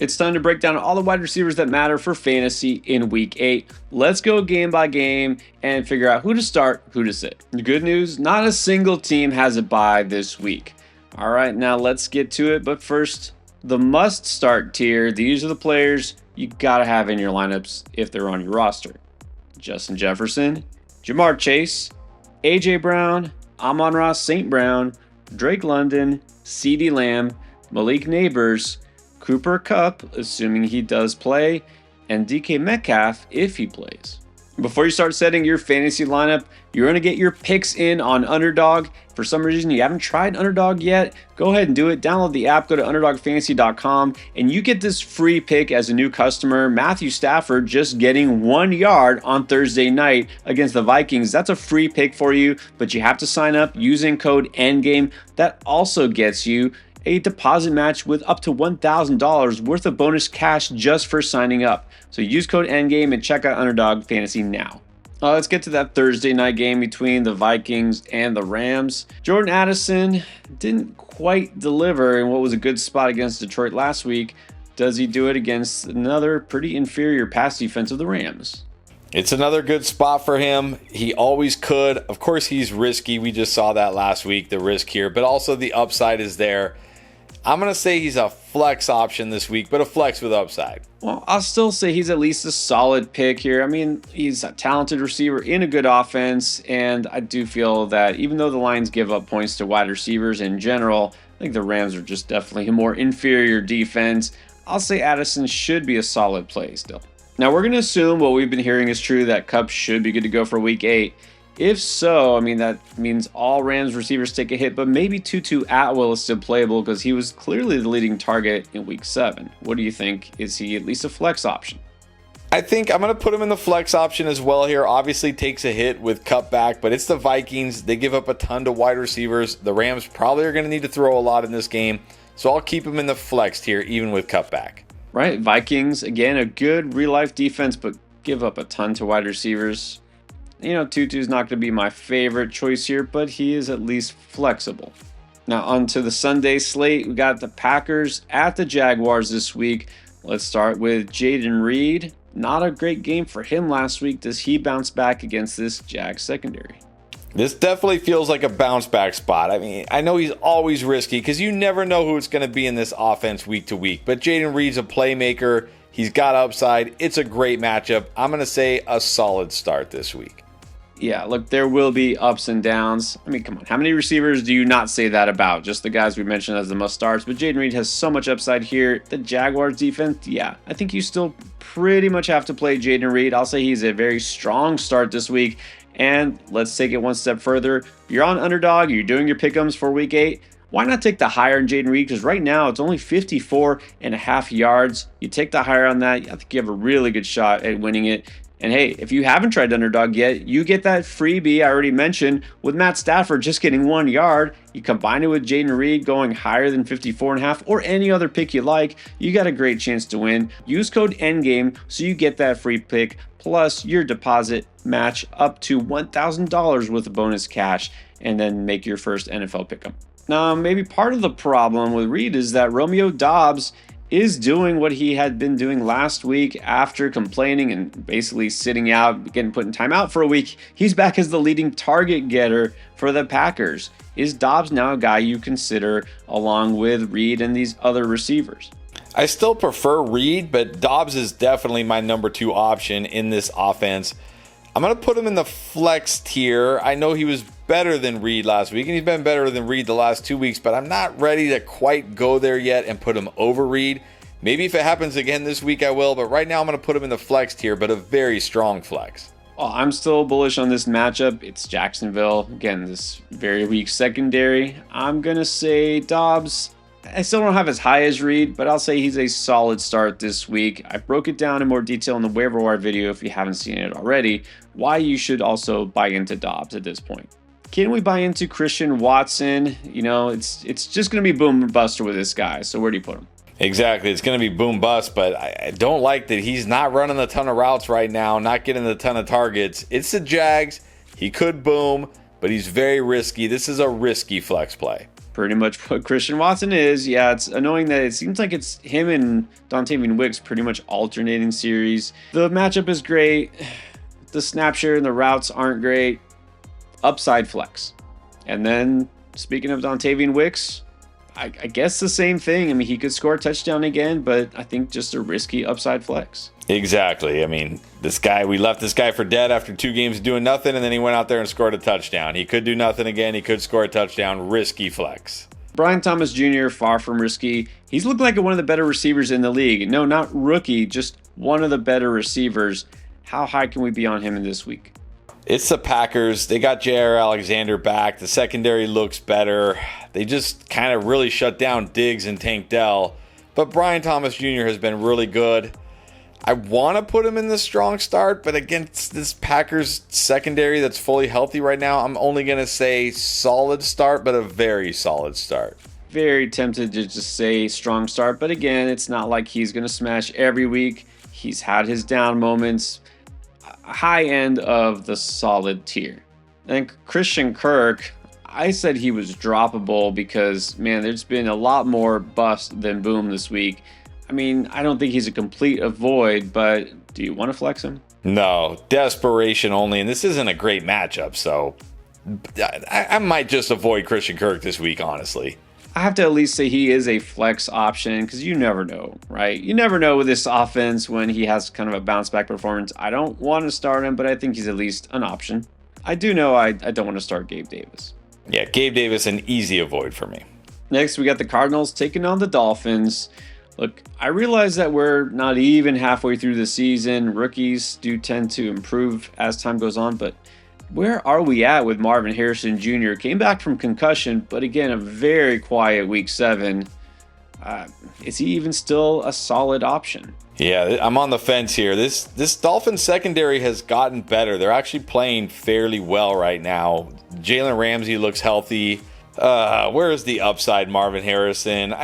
It's time to break down all the wide receivers that matter for fantasy in week 8. Let's go game by game and figure out who to start, who to sit. The good news, not a single team has a bye this week. All right, now let's get to it. But first, the must start tier. These are the players you gotta have in your lineups if they're on your roster. Justin Jefferson, Jamar Chase, AJ Brown, Amon-Ra St. Brown, Drake London, CeeDee Lamb, Malik Neighbors, Cooper Kupp, assuming he does play, and DK Metcalf if he plays. Before you start setting your fantasy lineup, you're going to get your picks in on Underdog. For some reason you haven't tried Underdog yet, go ahead and do it. Download the app, go to underdogfantasy.com, and you get this free pick as a new customer. Matthew Stafford just getting 1 yard on Thursday night against the Vikings. That's a free pick for you, but you have to sign up using code ENDGAME. That also gets you a deposit match with up to $1,000 worth of bonus cash just for signing up. So use code ENDGAME and check out Underdog Fantasy now. Let's get to that Thursday night game between the Vikings and the Rams. Jordan Addison didn't quite deliver in what was a good spot against Detroit last week. Does he do it against another pretty inferior pass defense of the Rams? It's another good spot for him. He always could. Of course, he's risky. We just saw that last week, the risk here, but also the upside is there. I'm going to say he's a flex option this week, but a flex with upside. Well, I'll still say he's at least a solid pick here. I mean, he's a talented receiver in a good offense, and I do feel that even though the Lions give up points to wide receivers in general, I think the Rams are just definitely a more inferior defense. I'll say Addison should be a solid play still. Now, we're going to assume what we've been hearing is true, that Kupp should be good to go for week 8. If so, I mean, that means all Rams receivers take a hit, but maybe Tutu Atwell is still playable because he was clearly the leading target in week 7. What do you think? Is he at least a flex option? I think I'm going to put him in the flex option as well here. Obviously takes a hit with Kupp back, but it's the Vikings. They give up a ton to wide receivers. The Rams probably are going to need to throw a lot in this game, so I'll keep him in the flex tier even with Kupp back. Right, Vikings, again, a good real-life defense, but give up a ton to wide receivers. You know, Tutu's not going to be my favorite choice here, but he is at least flexible. Now, on to the Sunday slate. We got the Packers at the Jaguars this week. Let's start with Jaden Reed. Not a great game for him last week. Does he bounce back against this Jags secondary? This definitely feels like a bounce back spot. I mean, I know he's always risky because you never know who it's going to be in this offense week to week. But Jaden Reed's a playmaker. He's got upside. It's a great matchup. I'm going to say a solid start this week. Yeah, look, there will be ups and downs. I mean, come on. How many receivers do you not say that about? Just the guys we mentioned as the must starts. But Jaden Reed has so much upside here. The Jaguars defense, yeah, I think you still pretty much have to play Jaden Reed. I'll say he's a very strong start this week. And let's take it one step further. If you're on Underdog, you're doing your pick'ems for week 8, why not take the higher in Jaden Reed? Because right now it's only 54.5 yards. You take the higher on that, I think you have a really good shot at winning it. And hey, if you haven't tried Underdog yet, you get that freebie I already mentioned with Matt Stafford just getting 1 yard. You combine it with Jaden Reed going higher than 54.5 or any other pick you like, you got a great chance to win. Use code ENDGAME so you get that free pick plus your deposit match up to $1,000 with a bonus cash and then make your first NFL pick'em. Now, maybe part of the problem with Reed is that Romeo Doubs is doing what he had been doing last week after complaining and basically sitting out, getting put in timeout for a week. He's back as the leading target getter for the Packers. Is Doubs now a guy you consider along with Reed and these other receivers? I still prefer Reed, but Doubs is definitely my number 2 option in this offense. I'm going to put him in the flex tier. I know he was better than Reed last week, and he's been better than Reed the last 2 weeks, but I'm not ready to quite go there yet and put him over Reed. Maybe if it happens again this week, I will, but right now I'm going to put him in the flex tier, but a very strong flex. Well, I'm still bullish on this matchup. It's Jacksonville. Again, this very weak secondary. I'm going to say Doubs. I still don't have as high as Reed, but I'll say he's a solid start this week. I broke it down in more detail in the waiver wire video if you haven't seen it already, why you should also buy into Doubs at this point. Can we buy into Christian Watson? You know, it's just going to be boom or buster with this guy, so where do you put him? Exactly. It's going to be boom bust, but I don't like that he's not running a ton of routes right now, not getting a ton of targets. It's the Jags. He could boom, but he's very risky. This is a risky flex play. pretty much what Christian Watson is. Yeah, it's annoying that it seems like it's him and Dontavian Wicks pretty much alternating series. The matchup is great. The snap share and the routes aren't great. Upside flex. And then, speaking of Dontavian Wicks, I guess the same thing. I mean, he could score a touchdown again, but I think just a risky upside flex. Exactly. I mean, we left this guy for dead after 2 games doing nothing, and then he went out there and scored a touchdown. He could do nothing again. He could score a touchdown. Risky flex. Brian Thomas Jr., far from risky. He's looked like one of the better receivers in the league. No, not rookie, just one of the better receivers. How high can we be on him in this week? It's the Packers. They got J.R. Alexander back. The secondary looks better. They just kind of really shut down Diggs and Tank Dell. But Brian Thomas Jr. has been really good. I want to put him in the strong start, but against this Packers secondary that's fully healthy right now, I'm only going to say solid start, but a very solid start. Very tempted to just say strong start, but again, it's not like he's going to smash every week. He's had his down moments. High end of the solid tier. And Christian Kirk, I said he was droppable because, man, there's been a lot more bust than boom this week. I mean, I don't think he's a complete avoid, but do you want to flex him? No, desperation only, and this isn't a great matchup, so I might just avoid Christian Kirk this week, honestly. I have to at least say he is a flex option because you never know, right? You never know with this offense when he has kind of a bounce back performance. I don't want to start him, but I think he's at least an option. I do know I don't want to start Gabe Davis. Yeah, Gabe Davis, an easy avoid for me. Next, we got the Cardinals taking on the Dolphins. Look, I realize that we're not even halfway through the season. Rookies do tend to improve as time goes on, but where are we at with Marvin Harrison Jr.? Came back from concussion, but again, a very quiet week 7. Is he even still a solid option? Yeah, I'm on the fence here. This Dolphins secondary has gotten better. They're actually playing fairly well right now. Jalen Ramsey looks healthy. Where is the upside, Marvin Harrison?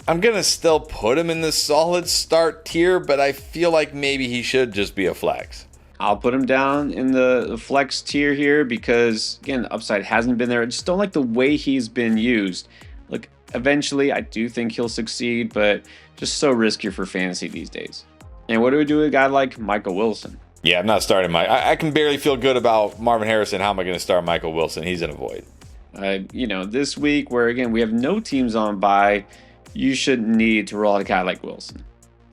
I'm going to still put him in the solid start tier, but I feel like maybe he should just be a flex. I'll put him down in the flex tier here because, again, the upside hasn't been there. I just don't like the way he's been used. Look, eventually, I do think he'll succeed, but just so risky for fantasy these days. And what do we do with a guy like Michael Wilson? Yeah, I'm not starting I can barely feel good about Marvin Harrison. How am I going to start Michael Wilson? He's an avoid. This week where, again, we have no teams on bye, you shouldn't need to roll out a guy like Wilson.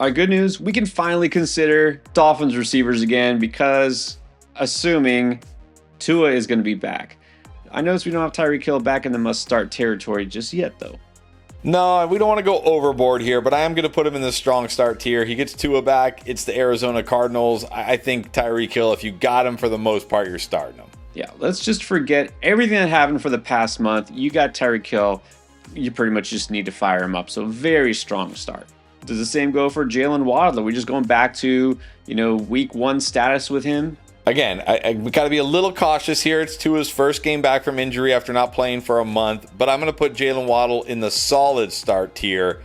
All right, good news. We can finally consider Dolphins receivers again because assuming Tua is going to be back. I notice we don't have Tyreek Hill back in the must-start territory just yet, though. No, we don't want to go overboard here, but I am going to put him in the strong start tier. He gets Tua back. It's the Arizona Cardinals. I think Tyreek Hill, if you got him for the most part, you're starting him. Yeah, let's just forget everything that happened for the past month. You got Tyreek Hill. You pretty much just need to fire him up. So very strong start. Does the same go for Jalen Waddle? Are we just going back to, week 1 status with him? Again, we got to be a little cautious here. It's Tua's first game back from injury after not playing for a month. But I'm going to put Jalen Waddle in the solid start tier.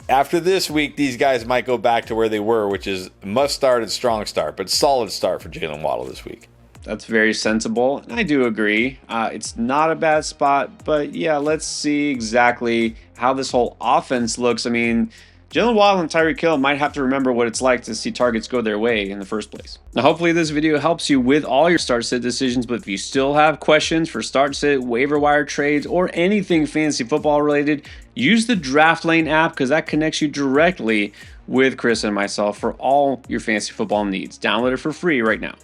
After this week, these guys might go back to where they were, which is must start and strong start. But solid start for Jalen Waddle this week. That's very sensible. And I do agree. It's not a bad spot. But yeah, let's see exactly how this whole offense looks. I mean, Jalen Waddle and Tyreek Hill might have to remember what it's like to see targets go their way in the first place. Now, hopefully this video helps you with all your start-sit decisions, but if you still have questions for start-sit, waiver wire trades, or anything fantasy football related, use the Draft Lane app because that connects you directly with Chris and myself for all your fantasy football needs. Download it for free right now.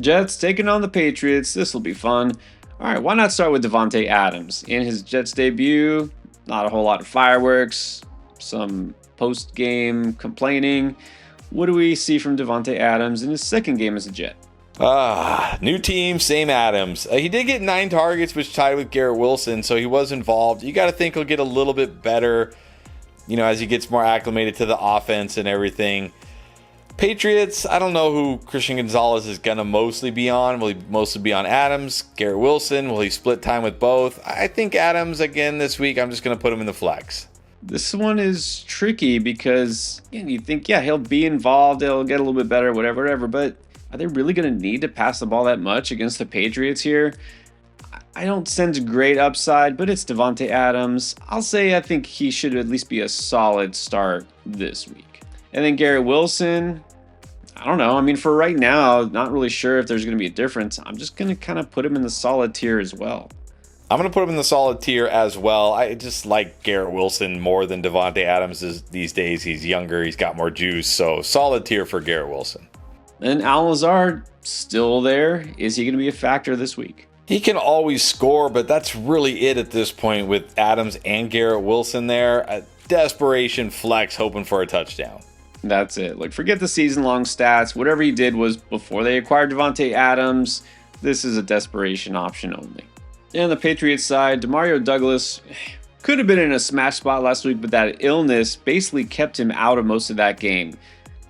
Jets taking on the Patriots. This will be fun. All right, why not start with Davante Adams? In his Jets debut, not a whole lot of fireworks, some post-game complaining. What do we see from Davante Adams in his second game as a Jet? New team, same Adams. He did get 9 targets, which tied with Garrett Wilson, so he was involved. You got to think he'll get a little bit better, as he gets more acclimated to the offense and everything. Patriots, I don't know who Christian Gonzalez is going to mostly be on. Will he mostly be on Adams? Garrett Wilson, will he split time with both? I think Adams again this week. I'm just going to put him in the flex. This one is tricky because you think, he'll be involved, he'll get a little bit better, whatever, but are they really going to need to pass the ball that much against the Patriots here? I don't sense great upside, but it's Devontae Adams. I'll say I think he should at least be a solid start this week. And then Garrett Wilson, I don't know. I mean, for right now, not really sure if there's going to be a difference. I'm just going to kind of put him in the solid tier as well. I'm going to put him in the solid tier as well. I just like Garrett Wilson more than Devontae Adams these days. He's younger. He's got more juice. So solid tier for Garrett Wilson. And Al Lazard, still there. Is he going to be a factor this week? He can always score, but that's really it at this point with Adams and Garrett Wilson there. A desperation flex hoping for a touchdown. That's it. Like, forget the season-long stats. Whatever he did was before they acquired Devontae Adams. This is a desperation option only. And on the Patriots side, Demario Douglas could have been in a smash spot last week, but that illness basically kept him out of most of that game.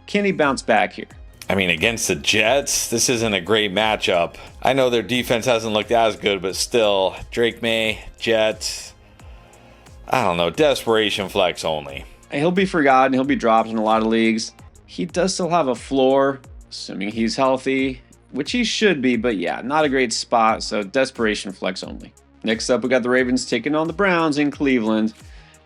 Can he bounce back here? I mean, against the Jets, this isn't a great matchup. I know their defense hasn't looked as good, but still, Drake May, Jets, I don't know, desperation flex only. He'll be forgotten. He'll be dropped in a lot of leagues. He does still have a floor, assuming he's healthy, which he should be, but yeah, not a great spot, so desperation flex only. Next up, we got the Ravens taking on the Browns in Cleveland.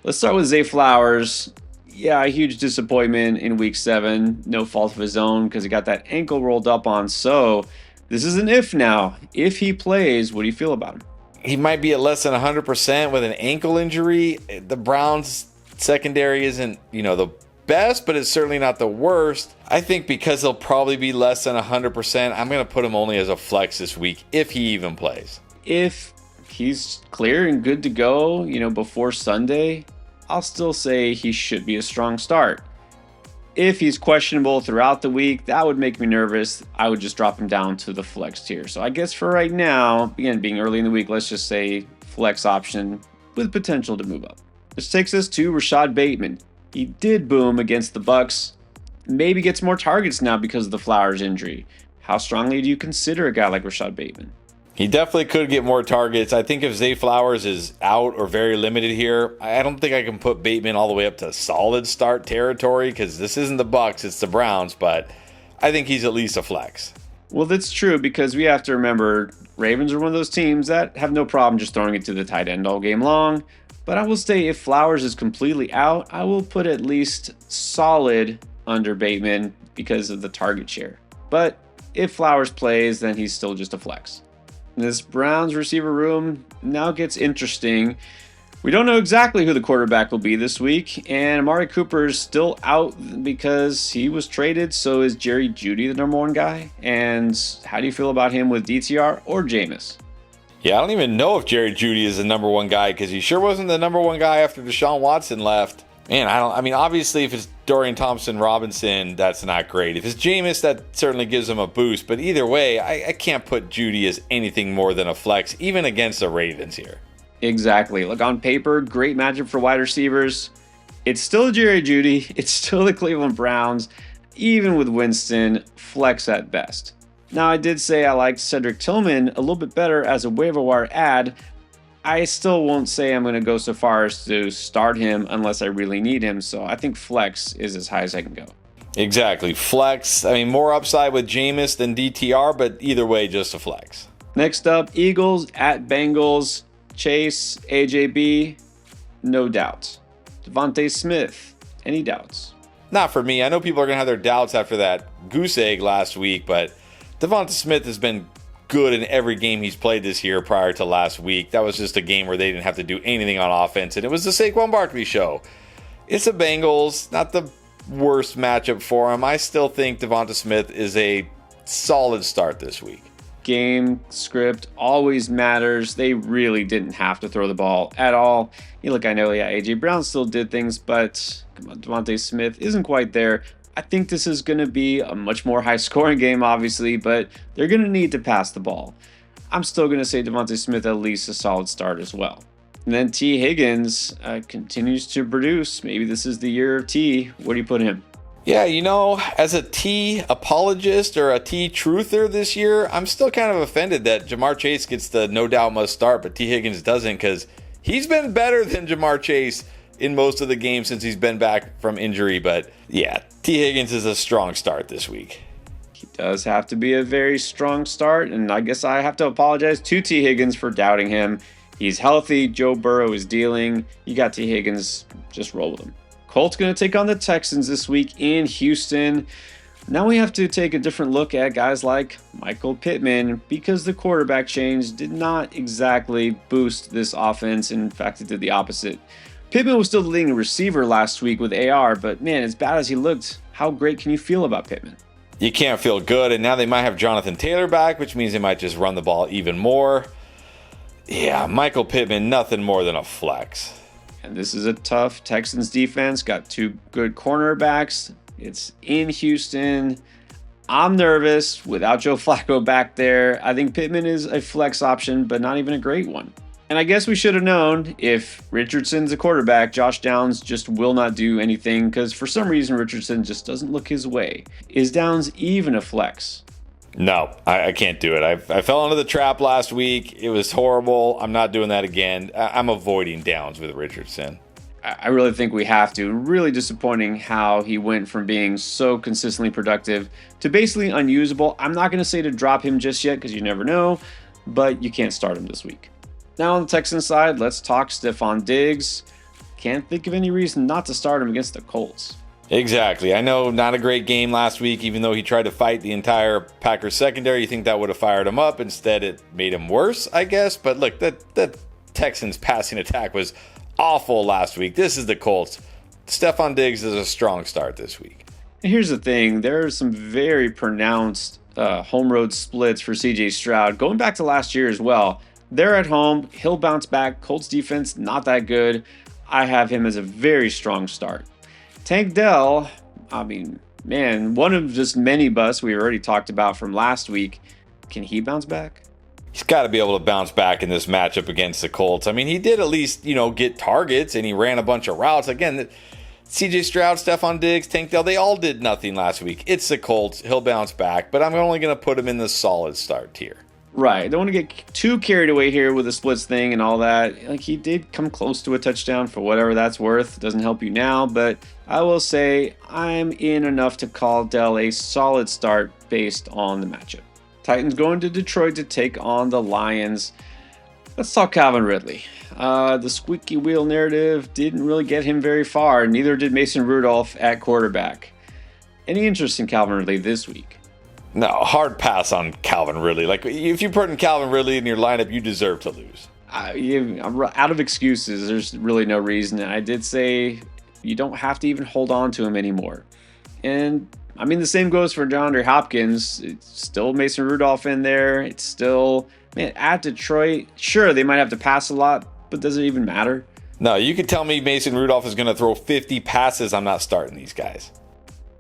Let's start with Zay Flowers. Yeah, a huge disappointment in week 7. No fault of his own because he got that ankle rolled up on. So this is an if now. If he plays, what do you feel about him? He might be at less than 100% with an ankle injury. The Browns secondary isn't, the best, but it's certainly not the worst. I think because he'll probably be less than 100%, I'm going to put him only as a flex this week if he even plays. If he's clear and good to go, before Sunday, I'll still say he should be a strong start. If he's questionable throughout the week, that would make me nervous. I would just drop him down to the flex tier. So I guess for right now, again, being early in the week, let's just say flex option with potential to move up. This takes us to Rashad Bateman. He did boom against the Bucs. Maybe gets more targets now because of the Flowers injury. How strongly do you consider a guy like Rashad Bateman? He definitely could get more targets. I think if Zay Flowers is out or very limited here, I don't think I can put Bateman all the way up to solid start territory because this isn't the Bucs, it's the Browns, but I think he's at least a flex. Well, that's true because we have to remember Ravens are one of those teams that have no problem just throwing it to the tight end all game long. But I will say if Flowers is completely out, I will put at least solid under Bateman because of the target share. But if Flowers plays, then he's still just a flex. This Browns receiver room now gets interesting. We don't know exactly who the quarterback will be this week, and Amari Cooper is still out because he was traded. So is Jerry Jeudy the number one guy? And how do you feel about him with DTR or Jameis? Yeah, I don't even know if Jerry Jeudy is the number one guy because he sure wasn't the number one guy after Deshaun Watson left. Man, obviously if it's Dorian Thompson-Robinson, that's not great. If it's Jameis, that certainly gives him a boost. But either way, I can't put Jeudy as anything more than a flex, even against the Ravens here. Exactly. Look, on paper, great matchup for wide receivers. It's still Jerry Jeudy. It's still the Cleveland Browns. Even with Winston, flex at best. Now, I did say I liked Cedric Tillman a little bit better as a waiver wire add. I still won't say I'm going to go so far as to start him unless I really need him. So I think flex is as high as I can go. Exactly. Flex. More upside with Jameis than DTR, but either way, just a flex. Next up, Eagles at Bengals. Chase, AJB, no doubts. Devontae Smith, any doubts? Not for me. I know people are going to have their doubts after that goose egg last week, but Devontae Smith has been good in every game he's played this year prior to last week. That was just a game where they didn't have to do anything on offense, and it was the Saquon Barkley show. It's the Bengals, not the worst matchup for him. I still think Devontae Smith is a solid start this week. Game script always matters. They really didn't have to throw the ball at all. I know, AJ Brown still did things, but come on, Devontae Smith isn't quite there. I think this is going to be a much more high-scoring game, obviously, but they're going to need to pass the ball. I'm still going to say Devontae Smith at least a solid start as well. And then T. Higgins continues to produce. Maybe this is the year of T. Where do you put him? Yeah, as a T apologist or a T truther this year, I'm still kind of offended that Jamar Chase gets the no doubt must start, but T. Higgins doesn't because he's been better than Jamar Chase in most of the games since he's been back from injury. But yeah, T. Higgins is a strong start this week. He does have to be a very strong start, and I guess I have to apologize to T. Higgins for doubting him. He's healthy. Joe Burrow is dealing. You got T. Higgins. Just roll with him. Colts going to take on the Texans this week in Houston. Now we have to take a different look at guys like Michael Pittman because the quarterback change did not exactly boost this offense. In fact, it did the opposite. Pittman was still the leading receiver last week with AR, but man, as bad as he looked, how great can you feel about Pittman? You can't feel good, and now they might have Jonathan Taylor back, which means they might just run the ball even more. Yeah, Michael Pittman, nothing more than a flex. And this is a tough Texans defense. Got two good cornerbacks. It's in Houston. I'm nervous without Joe Flacco back there. I think Pittman is a flex option, but not even a great one. And I guess we should have known if Richardson's a quarterback, Josh Downs just will not do anything because for some reason Richardson just doesn't look his way. Is Downs even a flex? No, I can't do it. I fell into the trap last week. It was horrible. I'm not doing that again. I'm avoiding Downs with Richardson. I really think we have to. Really disappointing how he went from being so consistently productive to basically unusable. I'm not going to say to drop him just yet because you never know, but you can't start him this week. Now on the Texans side, let's talk Stephon Diggs. Can't think of any reason not to start him against the Colts. Exactly. I know not a great game last week, even though he tried to fight the entire Packers secondary. You think that would have fired him up. Instead, it made him worse, I guess. But look, that Texans passing attack was awful last week. This is the Colts. Stephon Diggs is a strong start this week. And here's the thing. There are some very pronounced home road splits for CJ Stroud. Going back to last year as well. They're at home. He'll bounce back. Colts defense, not that good. I have him as a very strong start. Tank Dell, I mean, man, one of just many busts we already talked about from last week. Can he bounce back? He's got to be able to bounce back in this matchup against the Colts. I mean, he did at least, get targets and he ran a bunch of routes. Again, CJ Stroud, Stephon Diggs, Tank Dell, they all did nothing last week. It's the Colts. He'll bounce back, but I'm only going to put him in the solid start tier. Right. Don't want to get too carried away here with the splits thing and all that. Like, he did come close to a touchdown for whatever that's worth. Doesn't help you now, but I will say I'm in enough to call Dell a solid start based on the matchup. Titans going to Detroit to take on the Lions. Let's talk Calvin Ridley. The squeaky wheel narrative didn't really get him very far. Neither did Mason Rudolph at quarterback. Any interest in Calvin Ridley this week? No, hard pass on Calvin Ridley. Like, if you put in Calvin Ridley in your lineup, you deserve to lose. I'm out of excuses. There's really no reason. And I did say you don't have to even hold on to him anymore. And, I mean, the same goes for DeAndre Hopkins. It's still Mason Rudolph in there. It's still, man, at Detroit, sure, they might have to pass a lot, but does it even matter? No, you could tell me Mason Rudolph is going to throw 50 passes. I'm not starting these guys.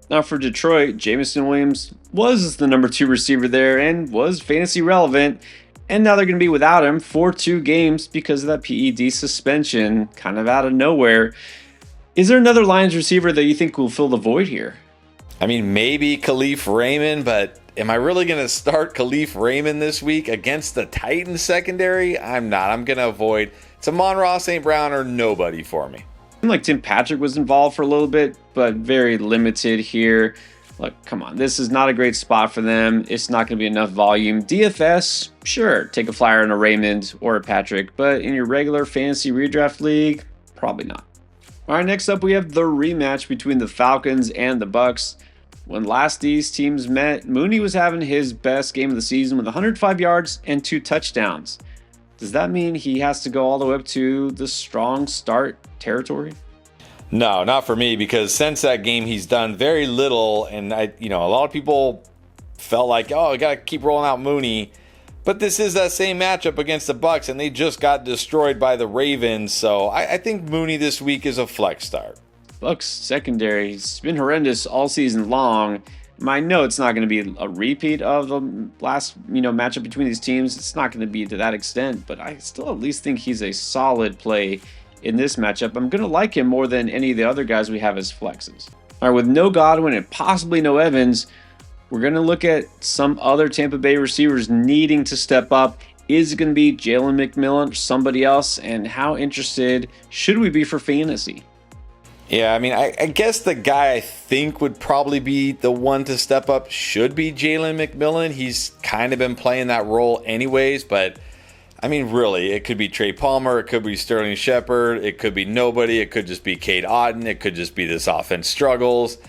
Now for Detroit, Jameson Williams was the number 2 receiver there and was fantasy relevant. And now they're going to be without him for 2 games because of that PED suspension, kind of out of nowhere. Is there another Lions receiver that you think will fill the void here? I mean, maybe Khalif Raymond, but am I really going to start Khalif Raymond this week against the Titans secondary? I'm not. I'm going to avoid. It's Amon-Ra St. Brown or nobody for me. Like Tim Patrick was involved for a little bit, but very limited here. Look, come on. This is not a great spot for them. It's not going to be enough volume. DFS, sure, take a flyer on a Raymond or a Patrick, but in your regular fantasy redraft league, probably not. All right, next up we have the rematch between the Falcons and the Bucs. When last these teams met, Mooney was having his best game of the season with 105 yards and 2 touchdowns. Does that mean he has to go all the way up to the strong start territory? No, not for me, because since that game he's done very little, and a lot of people felt like, oh, I gotta keep rolling out Mooney. But this is that same matchup against the Bucs, and they just got destroyed by the Ravens. So I think Mooney this week is a flex start. Bucs secondary has been horrendous all season long. I know it's not going to be a repeat of the last matchup between these teams. It's not going to be to that extent, but I still at least think he's a solid play in this matchup. I'm going to like him more than any of the other guys we have as flexes. All right, with no Godwin and possibly no Evans, we're going to look at some other Tampa Bay receivers needing to step up. Is it going to be Jalen McMillan or somebody else? And how interested should we be for fantasy? Yeah, I mean, I guess the guy I think would probably be the one to step up should be Jalen McMillan. He's kind of been playing that role anyways, but I mean, really, it could be Trey Palmer, it could be Sterling Shepard, it could be nobody, it could just be Cade Otton, it could just be this offense struggles.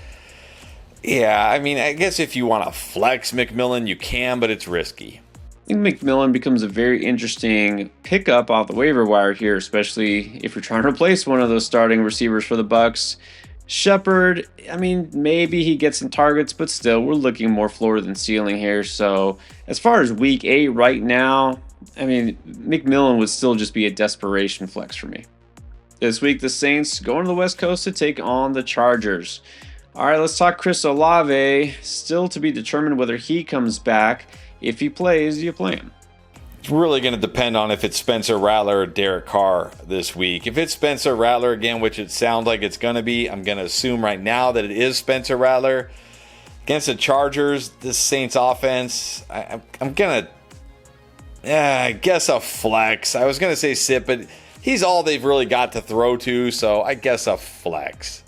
Yeah, I mean, I guess if you want to flex McMillan, you can, but it's risky. I think McMillan becomes a very interesting pickup off the waiver wire here, especially if you're trying to replace one of those starting receivers for the Bucs. Shepard, I mean, maybe he gets some targets, but still, we're looking more floor than ceiling here. So as far as week 8 right now, I mean, McMillan would still just be a desperation flex for me. This week, the Saints going to the West Coast to take on the Chargers. All right, let's talk Chris Olave. Still to be determined whether he comes back. If he plays, you play him. It's really going to depend on if it's Spencer Rattler or Derek Carr this week. If it's Spencer Rattler again, which it sounds like it's going to be, I'm going to assume right now that it is Spencer Rattler. Against the Chargers, the Saints offense, I'm going to, I guess a flex. I was going to say sit, but he's all they've really got to throw to, so I guess a flex.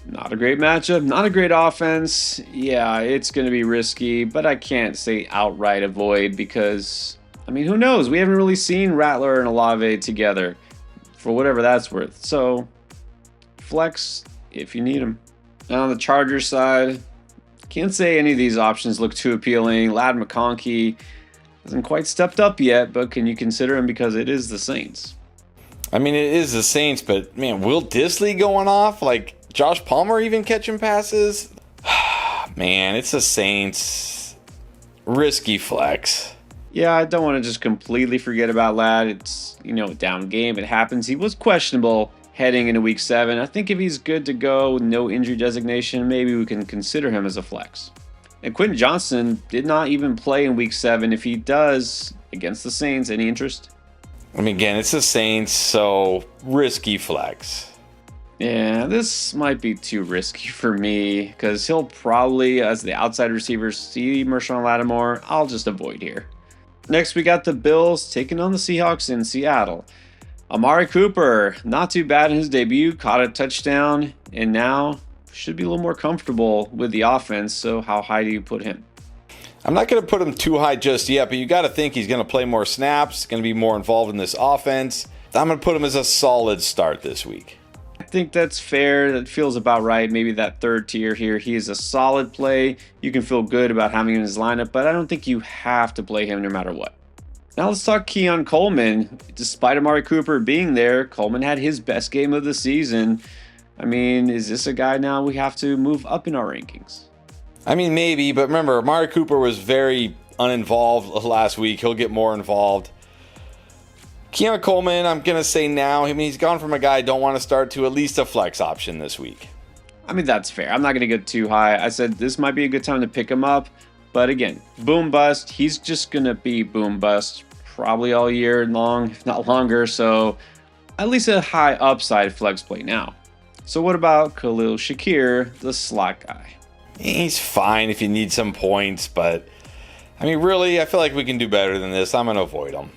Not a great matchup, not a great offense. Yeah, it's going to be risky, but I can't say outright avoid because, I mean, who knows? We haven't really seen Rattler and Olave together for whatever that's worth. So, flex if you need them. Now on the Chargers side, can't say any of these options look too appealing. Ladd McConkey hasn't quite stepped up yet, but can you consider him because it is the Saints? I mean, it is the Saints, but man, Will Dissly going off? Like, Josh Palmer even catching passes? Man, it's the Saints. Risky flex. Yeah, I don't want to just completely forget about Ladd. It's, a down game. It happens. He was questionable heading into week 7. I think if he's good to go, no injury designation, maybe we can consider him as a flex. And Quentin Johnston did not even play in week 7. If he does against the Saints, any interest? I mean, again, it's the Saints, so risky flex. Yeah, this might be too risky for me because he'll probably, as the outside receiver, see Marshawn Lattimore. I'll just avoid here. Next, we got the Bills taking on the Seahawks in Seattle. Amari Cooper, not too bad in his debut, caught a touchdown, and now should be a little more comfortable with the offense. So how high do you put him? I'm not going to put him too high just yet, but you got to think he's going to play more snaps, going to be more involved in this offense. I'm going to put him as a solid start this week. I think that's fair. That feels about right. Maybe that third tier here. He is a solid play. You can feel good about having him in his lineup, but I don't think you have to play him no matter what. Now let's talk Keon Coleman. Despite Amari Cooper being there, Coleman had his best game of the season. I mean, is this a guy now we have to move up in our rankings? I mean, maybe, but remember, Amari Cooper was very uninvolved last week. He'll get more involved. Keon Coleman, I'm going to say now, I mean, he's gone from a guy I don't want to start to at least a flex option this week. I mean, that's fair. I'm not going to get too high. I said this might be a good time to pick him up. But again, boom bust. He's just going to be boom bust probably all year long, if not longer. So at least a high upside flex play now. So what about Khalil Shakir, the slot guy? He's fine if you need some points, but I mean, really, I feel like we can do better than this. I'm going to avoid him.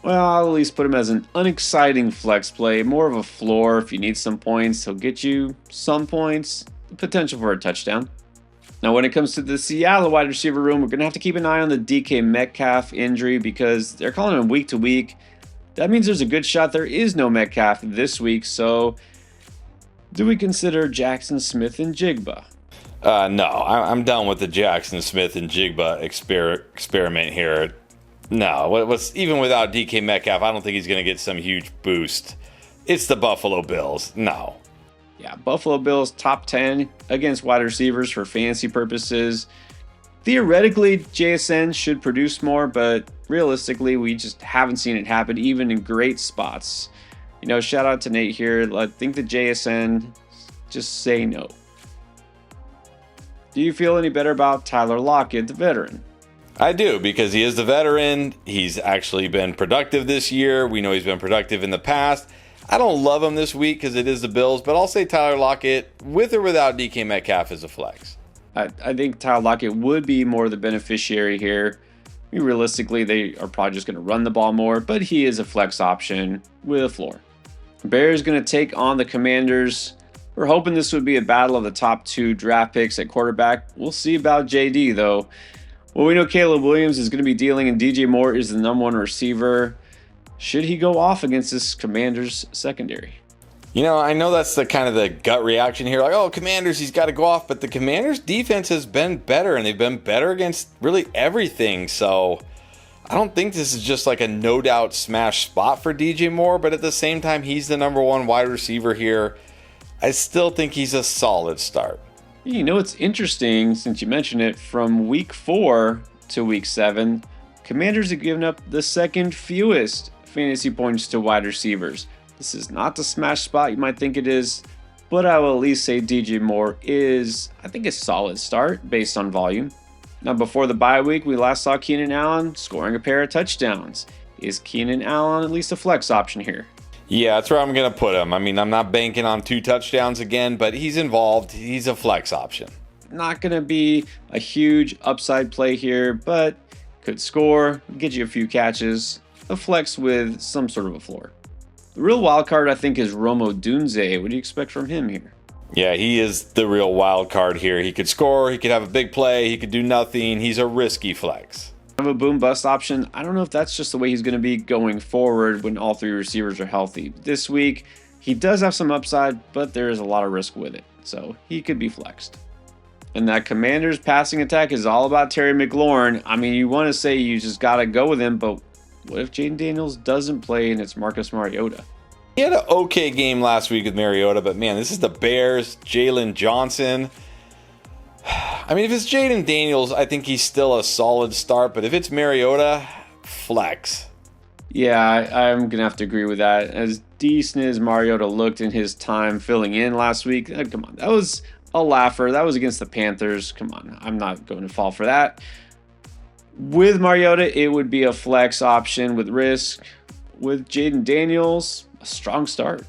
Well, I'll at least put him as an unexciting flex play, more of a floor. If you need some points, he'll get you some points, the potential for a touchdown. Now, when it comes to the Seattle wide receiver room, we're going to have to keep an eye on the DK Metcalf injury because they're calling him week to week. That means there's a good shot there is no Metcalf this week. So, do we consider Jackson Smith and Jigba? No, I'm done with the Jackson Smith and Jigba experiment here. No, what's even without DK Metcalf, I don't think he's going to get some huge boost. It's the Buffalo Bills. No. Yeah, Buffalo Bills top 10 against wide receivers for fantasy purposes. Theoretically, JSN should produce more, but realistically, we just haven't seen it happen even in great spots. Shout out to Nate here. I think the JSN, just say no. Do you feel any better about Tyler Lockett, the veteran? I do, because he is the veteran. He's actually been productive this year. We know he's been productive in the past. I don't love him this week because it is the Bills, but I'll say Tyler Lockett, with or without DK Metcalf, is a flex. I think Tyler Lockett would be more the beneficiary here. I mean, realistically, they are probably just going to run the ball more, but he is a flex option with a floor. Bears going to take on the Commanders. We're hoping this would be a battle of the top 2 draft picks at quarterback. We'll see about JD though. Well, we know Caleb Williams is going to be dealing and DJ Moore is the number 1 receiver. Should he go off against this Commanders secondary? I know that's the kind of the gut reaction here. Like, oh, Commanders, he's got to go off. But the Commanders' defense has been better, and they've been better against really everything. So I don't think this is just like a no-doubt smash spot for DJ Moore. But at the same time, he's the number 1 wide receiver here. I still think he's a solid start. It's interesting, since you mentioned it, from week 4 to week 7, Commanders have given up the second fewest fantasy points to wide receivers. This is not the smash spot you might think it is, but I will at least say DJ Moore is, I think, a solid start based on volume. Now, before the bye week, we last saw Keenan Allen scoring a pair of touchdowns. Is Keenan Allen at least a flex option here? Yeah, that's where I'm going to put him. I mean, I'm not banking on 2 touchdowns again, but he's involved. He's a flex option. Not going to be a huge upside play here, but could score, get you a few catches, a flex with some sort of a floor. The real wild card, I think, is Rome Odunze. What do you expect from him here? Yeah, he is the real wild card here. He could score, he could have a big play, he could do nothing. He's a risky flex. Kind of a boom bust option. I don't know if that's just the way he's going to be going forward when all 3 receivers are healthy. This week, he does have some upside, but there is a lot of risk with it. So he could be flexed. And that Commanders passing attack is all about Terry McLaurin. I mean, you want to say you just got to go with him, but what if Jaden Daniels doesn't play and it's Marcus Mariota? He had an okay game last week with Mariota, but man, this is the Bears, Jalen Johnson. I mean, if it's Jaden Daniels, I think he's still a solid start, but if it's Mariota, flex. Yeah, I'm going to have to agree with that. As decent as Mariota looked in his time filling in last week, come on, that was a laugher. That was against the Panthers. Come on, I'm not going to fall for that. With Mariota, it would be a flex option with risk. With Jaden Daniels, a strong start.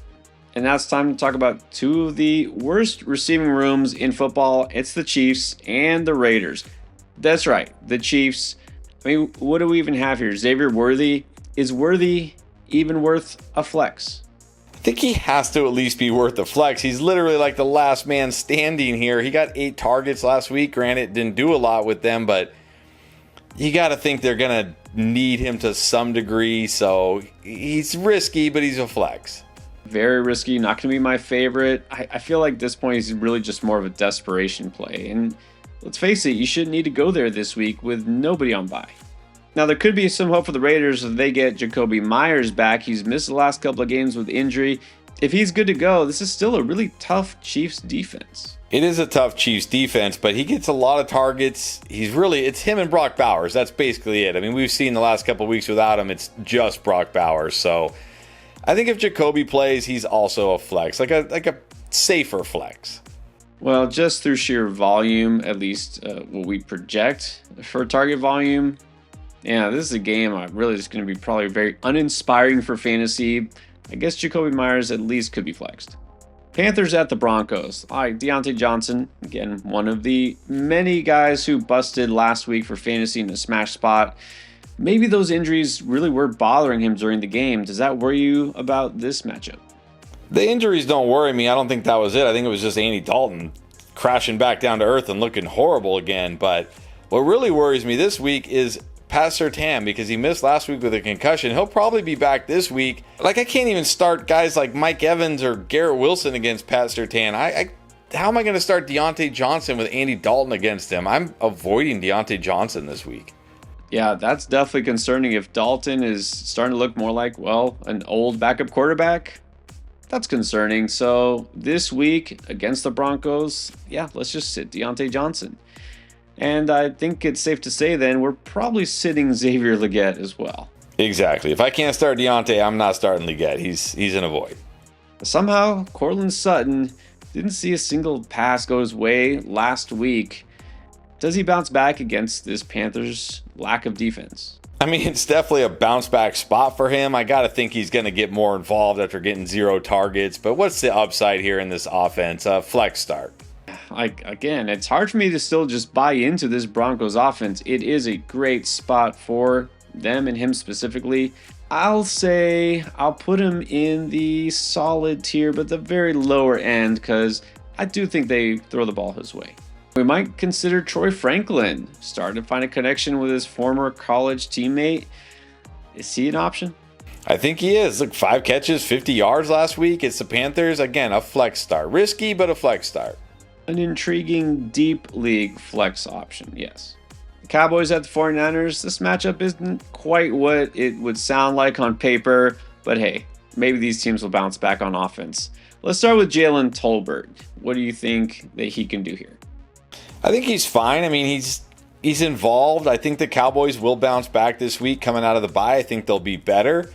And now it's time to talk about 2 of the worst receiving rooms in football. It's the Chiefs and the Raiders. That's right, the Chiefs. I mean, what do we even have here? Xavier Worthy. Is Worthy even worth a flex? I think he has to at least be worth a flex. He's literally like the last man standing here. He got 8 targets last week. Granted, didn't do a lot with them, but you got to think they're going to need him to some degree. So he's risky, but he's a flex. Very risky, not going to be my favorite. I feel like at this point he's really just more of a desperation play. And let's face it, you shouldn't need to go there this week with nobody on bye. Now, there could be some hope for the Raiders if they get Jacoby Myers back. He's missed the last couple of games with injury. If he's good to go, this is still a really tough Chiefs defense. It is a tough Chiefs defense, but he gets a lot of targets. It's him and Brock Bowers. That's basically it. I mean, we've seen the last couple of weeks without him, it's just Brock Bowers. So I think if Jacoby plays, he's also a flex, like a safer flex. Well, just through sheer volume, at least what we project for target volume, yeah, this is a game I'm really just going to be probably very uninspiring for fantasy. I guess Jacoby Myers at least could be flexed. Panthers at the Broncos. All right, Deontay Johnson, again, one of the many guys who busted last week for fantasy in a smash spot. Maybe those injuries really were bothering him during the game. Does that worry you about this matchup? The injuries don't worry me. I don't think that was it. I think it was just Andy Dalton crashing back down to earth and looking horrible again. But what really worries me this week is Pat Surtain, because he missed last week with a concussion. He'll probably be back this week. Like, I can't even start guys like Mike Evans or Garrett Wilson against Pat Surtain. How am I going to start Deontay Johnson with Andy Dalton against him? I'm avoiding Deontay Johnson this week. Yeah, that's definitely concerning. If Dalton is starting to look more like, well, an old backup quarterback, that's concerning. So this week against the Broncos, yeah, let's just sit Deontay Johnson. And I think it's safe to say then we're probably sitting Xavier Legette as well. Exactly. If I can't start Deontay, I'm not starting Legette. He's an avoid. Somehow, Courtland Sutton didn't see a single pass go his way last week. Does he bounce back against this Panthers' lack of defense? I mean, it's definitely a bounce back spot for him. I got to think he's going to get more involved after getting 0 targets. But what's the upside here in this offense? Flex start. Again, it's hard for me to still just buy into this Broncos offense. It is a great spot for them and him specifically. I'll say I'll put him in the solid tier, but the very lower end, because I do think they throw the ball his way. We might consider Troy Franklin. Starting to find a connection with his former college teammate. Is he an option? I think he is. Look, 5 catches, 50 yards last week. It's the Panthers. Again, a flex start. Risky, but a flex start. An intriguing deep league flex option, yes. The Cowboys at the 49ers. This matchup isn't quite what it would sound like on paper, but hey, maybe these teams will bounce back on offense. Let's start with Jalen Tolbert. What do you think that he can do here? I think he's fine. I mean, he's involved. I think the Cowboys will bounce back this week coming out of the bye. I think they'll be better.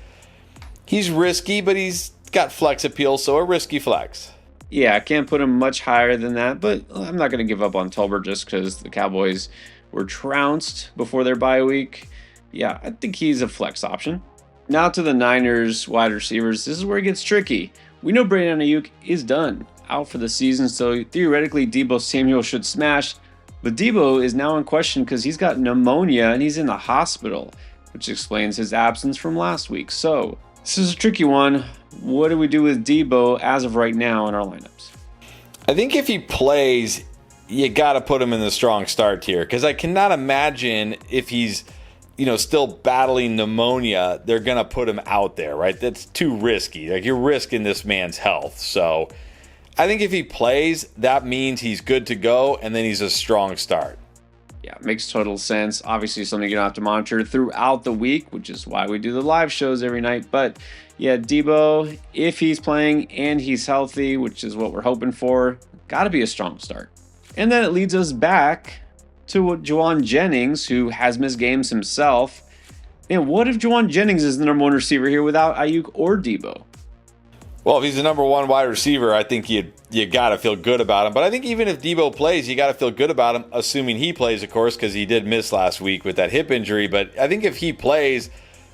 He's risky, but he's got flex appeal, so a risky flex. Yeah, I can't put him much higher than that, but I'm not going to give up on Tolbert just because the Cowboys were trounced before their bye week. Yeah, I think he's a flex option. Now to the Niners wide receivers. This is where it gets tricky. We know Brandon Ayuk is done, out for the season, so theoretically Deebo Samuel should smash. But Deebo is now in question because he's got pneumonia and he's in the hospital, which explains his absence from last week. So this is a tricky one. What do we do with Deebo as of right now in our lineups? I think if he plays, you got to put him in the strong start tier because I cannot imagine if he's still battling pneumonia, they're going to put him out there, right? That's too risky. Like, you're risking this man's health. So I think if he plays, that means he's good to go, and then he's a strong start. Yeah, makes total sense. Obviously, something you're going to have to monitor throughout the week, which is why we do the live shows every night. But yeah, Deebo, if he's playing and he's healthy, which is what we're hoping for, got to be a strong start. And then it leads us back to Juwan Jennings, who has missed games himself. And what if Juwan Jennings is the number one receiver here without Ayuk or Deebo? Well, if he's the number one wide receiver, I think you got to feel good about him. But I think even if Deebo plays, you got to feel good about him, assuming he plays, of course, because he did miss last week with that hip injury. But I think if he plays,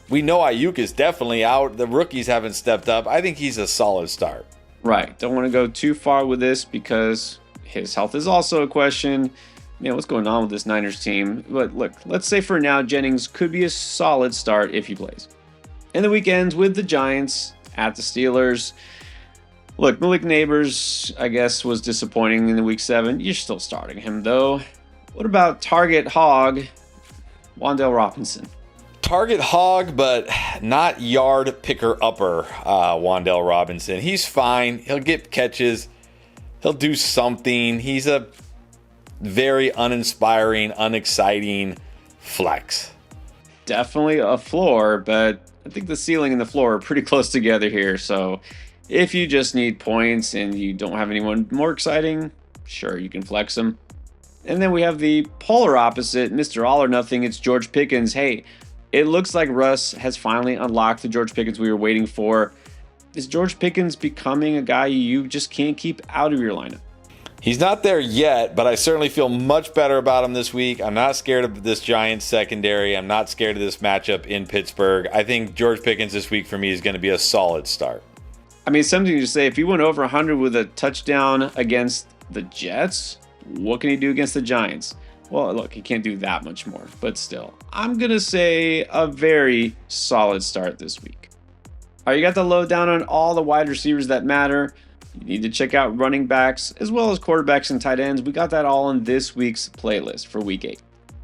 we know Ayuk is definitely out. The rookies haven't stepped up. I think he's a solid start. Right. Don't want to go too far with this because his health is also a question. What's going on with this Niners team? But look, let's say for now, Jennings could be a solid start if he plays. And the week ends with the Giants at the Steelers. Look, Malik Neighbors, I guess, was disappointing in the week 7. You're still starting him, though. What about target hog, Wan'Dale Robinson? Target hog, but not yard picker-upper Wan'Dale Robinson. He's fine. He'll get catches. He'll do something. He's a very uninspiring, unexciting flex. Definitely a floor, but I think the ceiling and the floor are pretty close together here. So if you just need points and you don't have anyone more exciting, sure, you can flex them. And then we have the polar opposite, Mr. All or Nothing. It's George Pickens. Hey, it looks like Russ has finally unlocked the George Pickens we were waiting for. Is George Pickens becoming a guy you just can't keep out of your lineup? He's not there yet, but I certainly feel much better about him this week. I'm not scared of this Giants secondary. I'm not scared of this matchup in Pittsburgh. I think George Pickens this week for me is going to be a solid start. I mean, something to say, if he went over 100 with a touchdown against the Jets, what can he do against the Giants? Well, look, he can't do that much more, but still, I'm going to say a very solid start this week. All right, you got the lowdown on all the wide receivers that matter. You need to check out running backs as well as quarterbacks and tight ends. We got that all in this week's playlist for week 8.